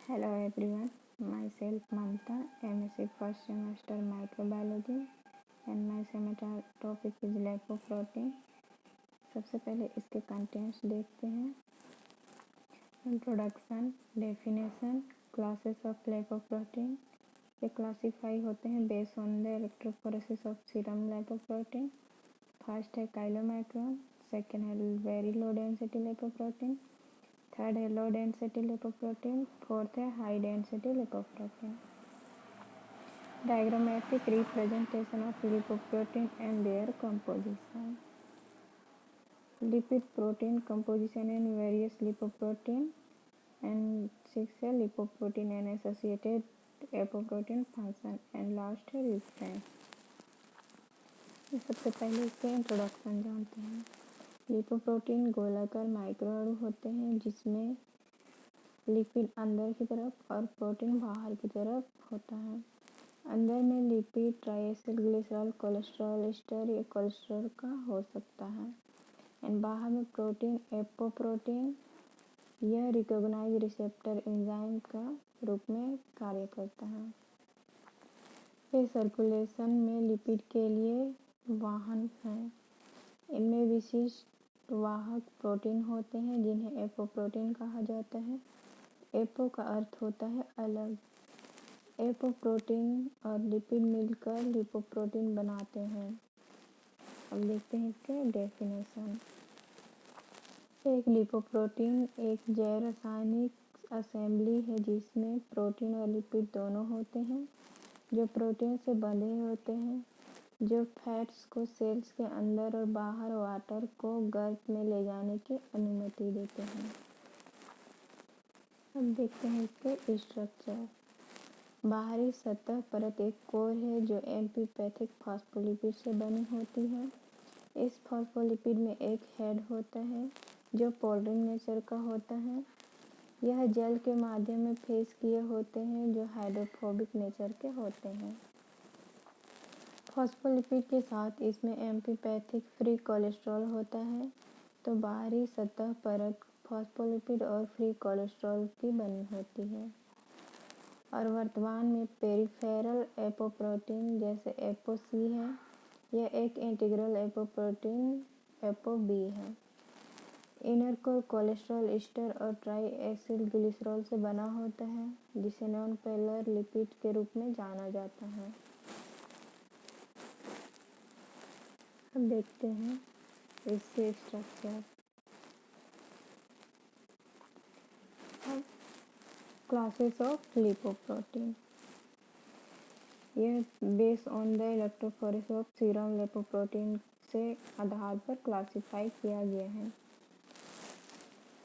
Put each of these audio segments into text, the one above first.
Hello everyone, myself Mamta, MSc first semester microbiology and my semester topic is lipoprotein। सबसे पहले इसके contents देखते हैं। Introduction, definition, classes of lipoprotein. ये classify होते हैं based on the electrophoresis of serum lipoprotein. First है chylomicron, second है very low density lipoprotein, third है लो डेंसिटी लिपोप्रोटीन, फोर्थ है high density lipoprotein. Diagrammatic representation of lipoprotein and their composition. Lipid protein composition in various lipoprotein and six है lipoprotein and associated apoprotein function and last है reference. सबसे पहले इसके introduction जानते हैं। Lipoprotein गोलाकार माइक्रोअणु होते हैं जिसमें लिपिड अंदर की तरफ और प्रोटीन बाहर की तरफ होता है। अंदर में लिपिड ट्राइएसिल ग्लिसरॉल कोलेस्ट्रॉल एस्टर या कोलेस्ट्रॉल का हो सकता है एंड बाहर में प्रोटीन एपोप्रोटीन यह रिकॉग्नाइज रिसेप्टर एंजाइम का रूप में कार्य करता है। ये सर्कुलेशन में लिपिड के लिए वाहन है। इनमें विशिष्ट वाहक प्रोटीन होते हैं जिन्हें एपोप्रोटीन कहा जाता है। एपो का अर्थ होता है अलग। एपोप्रोटीन और लिपिड मिलकर लिपोप्रोटीन बनाते हैं। अब देखते हैं इसके डेफिनेशन। एक लिपोप्रोटीन एक जैव रासायनिक असेंबली है जिसमें प्रोटीन और लिपिड दोनों होते हैं जो प्रोटीन से बंधे होते हैं जो फैट्स को सेल्स के अंदर और बाहर वाटर को गर्भ में ले जाने की अनुमति देते हैं। अब देखते हैं इसके स्ट्रक्चर। बाहरी सतह परत एक कोर है जो एम्फीपैथिक फॉस्फोलिपिड से बनी होती है। इस फॉस्फोलिपिड में एक हेड होता है जो पोलरिंग नेचर का होता है। यह जल के माध्यम में फेस किए होते हैं जो हाइड्रोफोबिक नेचर के होते हैं। फॉस्फोलिपिड के साथ इसमें एम्फीपैथिक फ्री कोलेस्ट्रॉल होता है। तो बाहरी सतह परत फॉस्फोलिपिड और फ्री कोलेस्ट्रॉल की बनी होती है और वर्तमान में पेरिफेरल एपोप्रोटीन जैसे एपो सी है। यह एक इंटीग्रल एपोप्रोटीन एपो बी है। इनर कोर कोलेस्ट्रॉल एस्टर और ट्राई एसिल ग्लिसरॉल से बना होता है जिसे नॉन पोलर लिपिड के रूप में जाना जाता है। अब देखते हैं इसके स्ट्रक्चर। अब क्लासेस ऑफ लिपोप्रोटीन। यह based on the electrophoresis of serum lipoprotein से आधार पर क्लासिफाई किया गया है।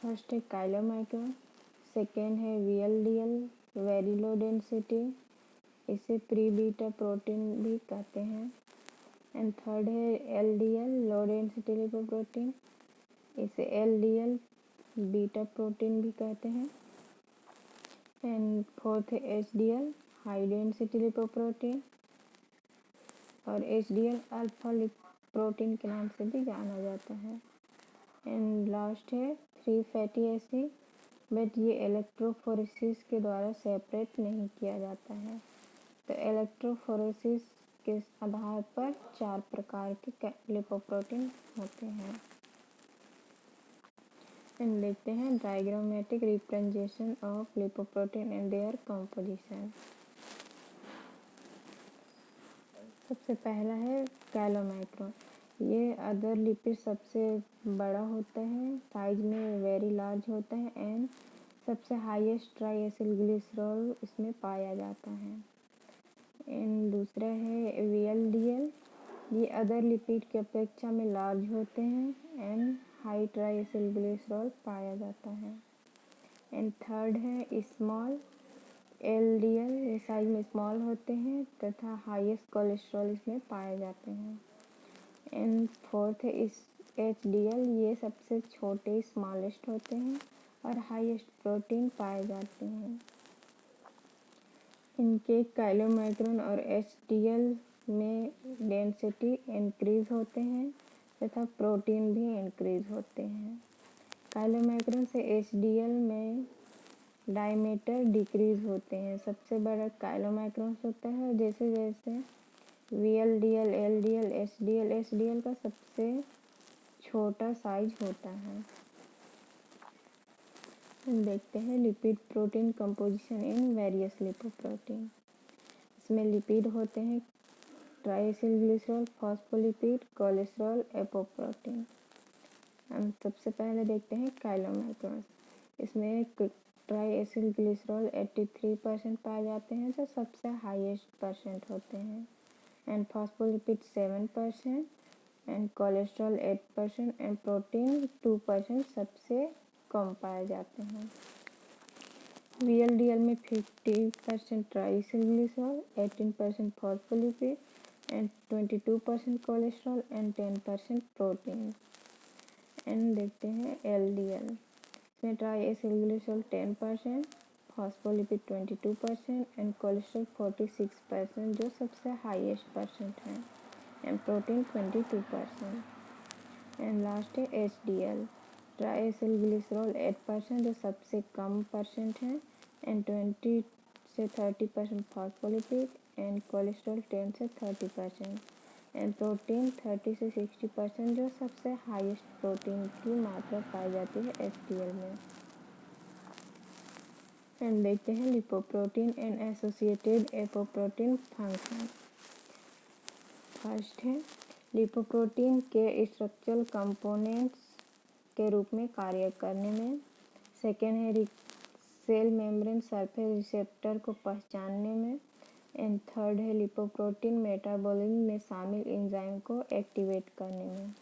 फर्स्ट है काइलोमाइक्रोन, सेकेंड है वीएलडीएल वेरी लो डेंसिटी, इसे प्री बीटा प्रोटीन भी कहते हैं एंड थर्ड है एलडीएल लो डेंसिटी लिपोप्रोटीन, इसे एलडीएल बीटा प्रोटीन भी कहते हैं एंड फोर्थ है एचडीएल हाई डेंसिटी लिपोप्रोटीन और एचडीएल अल्फा प्रोटीन के नाम से भी जाना जाता है एंड लास्ट है फ्री फैटी एसिड, बट ये इलेक्ट्रोफोरेसिस के द्वारा सेपरेट नहीं किया जाता है। तो इलेक्ट्रोफोरेसिस के आधार पर 4 प्रकार के लिपोप्रोटीन होते हैं। एंड देखते हैं diagrammatic representation of lipoprotein and their composition. सबसे पहला है काइलोमाइक्रोन। ये अदर लिपिड सबसे बड़ा होता है, साइज में वेरी लार्ज होता है एंड सबसे हाईएस्ट ट्राइएसिल ग्लिसरॉल इसमें पाया जाता है। एंड दूसरा है वीएलडीएल। ये अदर लिपिड की अपेक्षा में लार्ज होते हैं एंड हाई ट्राइएसिल ग्लिसरॉल पाया जाता है। एंड थर्ड है स्मॉल एलडीएल। ये साइज में स्मॉल होते हैं तथा हाईएस्ट कोलेस्ट्रॉल इसमें पाए जाते हैं। एंड फोर्थ है एचडीएल। ये सबसे छोटे स्मॉलेस्ट होते हैं और हाईएस्ट प्रोटीन पाए जाते हैं। इनके काइलोमाइक्रोन और एचडीएल में डेंसिटी इंक्रीज होते हैं तथा प्रोटीन भी इंक्रीज होते हैं। काइलोमाइक्रोन से एचडीएल में डायमीटर डिक्रीज होते हैं। सबसे बड़ा काइलोमाइक्रॉन्स होता है। जैसे जैसे VLDL, LDL, HDL, HDL का सबसे छोटा साइज होता है। देखते हैं lipid protein composition in various lipoprotein. इसमें लिपिड होते हैं ट्राइएसिल ग्लिसरॉल, फॉस्फोलिपिड, कोलेस्ट्रॉल, एपोप्रोटीन। हम सबसे पहले देखते हैं काइलोमाइक्रॉन्स। इसमें ट्राइएसिल ग्लिसरॉल 83% पाए जाते हैं, जो सबसे हाईएस्ट परसेंट होते हैं, and phospholipid 7% and cholesterol 8% and protein 2% सबसे कम पाए जाते हैं। VLDL में 50% triacyl glycerol, 18% phospholipid and 22% cholesterol and 10% protein. And देखते हैं LDL। इसमें triacyl glycerol 10%, phospholipid 22% and cholesterol 46%, जो सबसे हाईएस्ट परसेंट है, एंड प्रोटीन 22%। एंड लास्ट है HDL। ट्राइएसिल ग्लिसरॉल 8%, जो सबसे कम परसेंट है, एंड 20 से 30% फॉस्फोलिपिड एंड कोलेस्ट्रॉल 10 से 30% एंड प्रोटीन 30 से 60%, जो सबसे हाईएस्ट प्रोटीन की मात्रा पाई जाती है HDL में। एंड देखते हैं lipoprotein and associated apoprotein function. First है लिपोप्रोटीन के स्ट्रक्चरल कंपोनेंट्स के रूप में कार्य करने में। सेकेंड है सेल मेम्ब्रेन सरफेस रिसेप्टर को पहचानने में। एंड थर्ड है लिपोप्रोटीन मेटाबॉलिज्म में शामिल एंजाइम को एक्टिवेट करने में।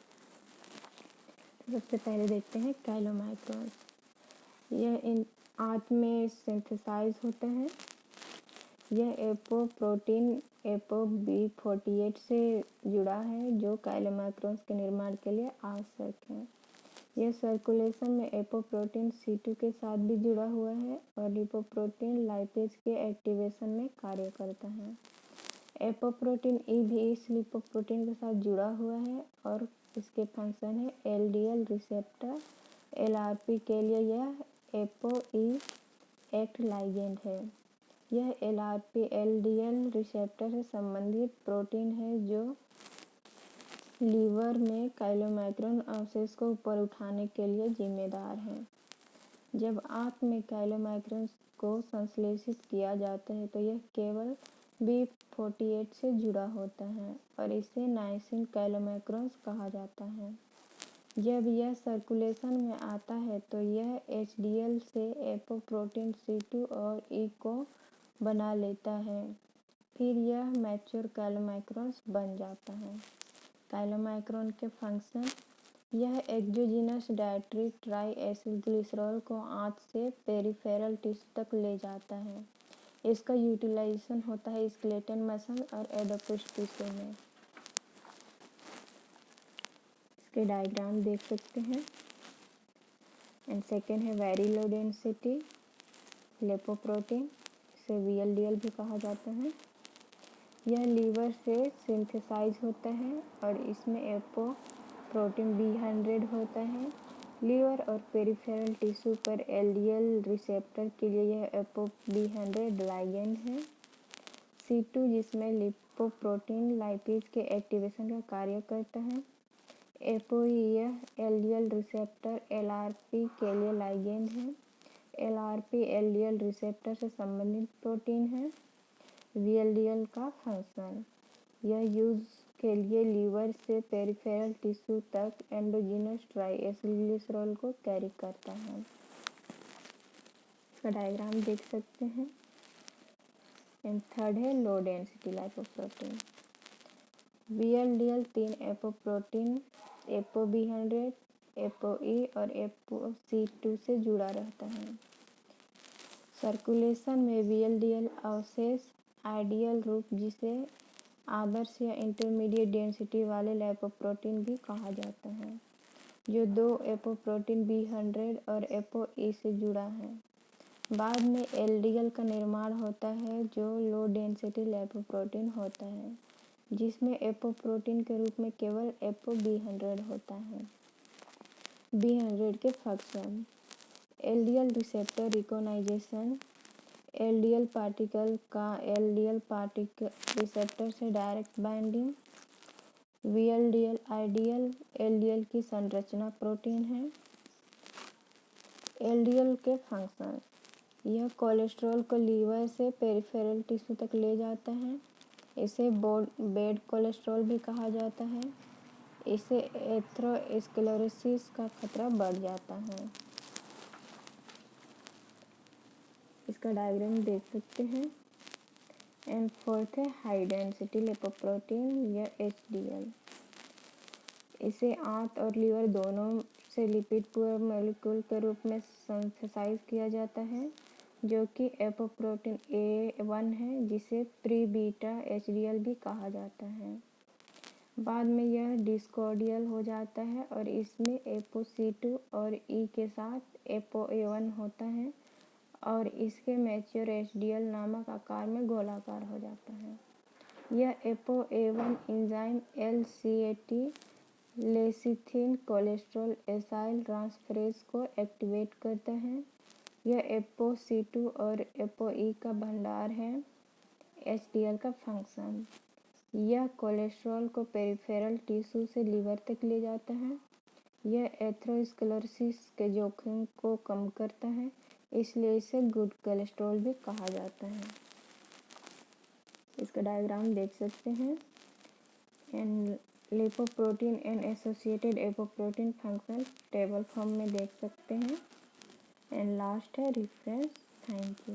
सबसे पहले देखते हैं काइलोमाइक्रॉन्स। यह इन आंत में सिंथेसाइज होता है। यह एपोप्रोटीन ApoB48 से जुड़ा है, जो काइलोमाइक्रॉन्स के निर्माण के लिए आवश्यक है। यह सर्कुलेशन में एपोप्रोटीन C2 के साथ भी जुड़ा हुआ है और लिपोप्रोटीन लाइपेज के एक्टिवेशन में कार्य करता है। एपोप्रोटीन E भी इस लिपोप्रोटीन के साथ जुड़ा हुआ है और इसके फंक्शन है LDL रिसेप्टर LRP के लिए यह ApoE एक्ट लाइगेंड है। यह LRP LDL रिसेप्टर से संबंधित प्रोटीन है जो लीवर में काइलोमाइक्रॉन अवशेष को ऊपर उठाने के लिए जिम्मेदार है। जब आंत में काइलोमाइक्रॉन्स को संश्लेषित किया जाता है तो यह केवल B48 से जुड़ा होता है और इसे नाइसिन काइलोमाइक्रॉन्स कहा जाता है। जब यह सर्कुलेशन में आता है तो यह HDL से एपोप्रोटीन C2 और E को बना लेता है, फिर यह मैच्योर काइलोमाइक्रॉन्स बन जाता है। काइलोमाइक्रॉन के फंक्शन: यह एक्सोजीनस डायट्री ट्राइएसिल ग्लिसरॉल को आंत से पेरिफेरल टिश्यू तक ले जाता है। इसका यूटिलाइजेशन होता है स्केलेटल मसल और एडिपोस टिश्यू में। इसके डायग्राम देख सकते हैं। एंड सेकेंड है वेरी लो डेंसिटी लिपोप्रोटीन, इसे VLDL भी कहा जाता है। यह लीवर से सिंथेसाइज होता है और इसमें एपोप्रोटीन B100 होता है। लीवर और पेरिफेरल टिश्यू पर LDL रिसेप्टर के लिए यह ApoB100 लाइगेंड है। C2 जिसमें लिपोप्रोटीन लाइपेज के एक्टिवेशन का कार्य करता है। ApoE यह LDL रिसेप्टर LRP के लिए लाइगेंड है। LRP LDL रिसेप्टर से संबंधित प्रोटीन है। VLDL का फंक्शन: यह यूज के लिए लीवर से पेरिफेरल टिश्यू तक एंडोजीनस ट्राइएसिल ग्लिसरॉल को कैरी करता है। इसका डायग्राम देख सकते हैं। एंड थर्ड है low density lipoprotein. VLDL 3 apoprotein ApoB100, ApoE और ApoC2 से जुड़ा रहता है। सर्कुलेशन में VLDL अवशेष आइडियल रूप, जिसे आदर्श या इंटरमीडिएट डेंसिटी वाले लिपोप्रोटीन भी कहा जाता है, जो दो एपोप्रोटीन B100 और ApoE से जुड़ा है। बाद में LDL का निर्माण होता है जो लो डेंसिटी लिपोप्रोटीन होता है, जिसमें एपोप्रोटीन के रूप में केवल ApoB100 होता है। B100 के function: LDL receptor recognition, LDL particle का एलडीएल पार्टिकल रिसेप्टर से direct binding. VLDL IDL LDL की संरचना प्रोटीन है। एलडीएल के फंक्शन, यह कोलेस्ट्रॉल को लीवर से पेरिफेरल टिश्यू तक ले जाता है। इसे बेड कोलेस्ट्रॉल भी कहा जाता है। इससे एथेरोस्क्लेरोसिस का खतरा बढ़ जाता है। इसका डायग्राम देख सकते हैं। एंड फोर्थ है हाई डेंसिटी लिपोप्रोटीन या एचडीएल। इसे आंत और लीवर दोनों से लिपिड पुअर मॉलिक्यूल के रूप में सिंथेसाइज किया जाता है, जो कि एपोप्रोटीन A1 है, जिसे प्री बीटा एचडीएल भी कहा जाता है। बाद में यह डिस्कोडियल हो जाता है और इसमें एपो-C2 और E के साथ एपो-A1 होता है और इसके मैच्योर एचडीएल नामक आकार में गोलाकार हो जाता है। यह एपो-A1 enzyme LCAT lecithin cholesterol acyl transferase को एक्टिवेट करता है। यह एपो-C2 और एपो-E का भंडार है। एचडीएल का फंक्शन, यह कोलेस्ट्रॉल को पेरिफेरल टिश्यू से लीवर तक ले जाता है। यह एथेरोस्क्लेरोसिस के जोखिम को कम करता है, इसलिए इसे गुड कोलेस्ट्रॉल भी कहा जाता है। इसका डायग्राम देख सकते हैं। And lipoprotein and associated apoprotein function table form में देख सकते हैं। एंड लास्ट है रेफरेंस। Thank you.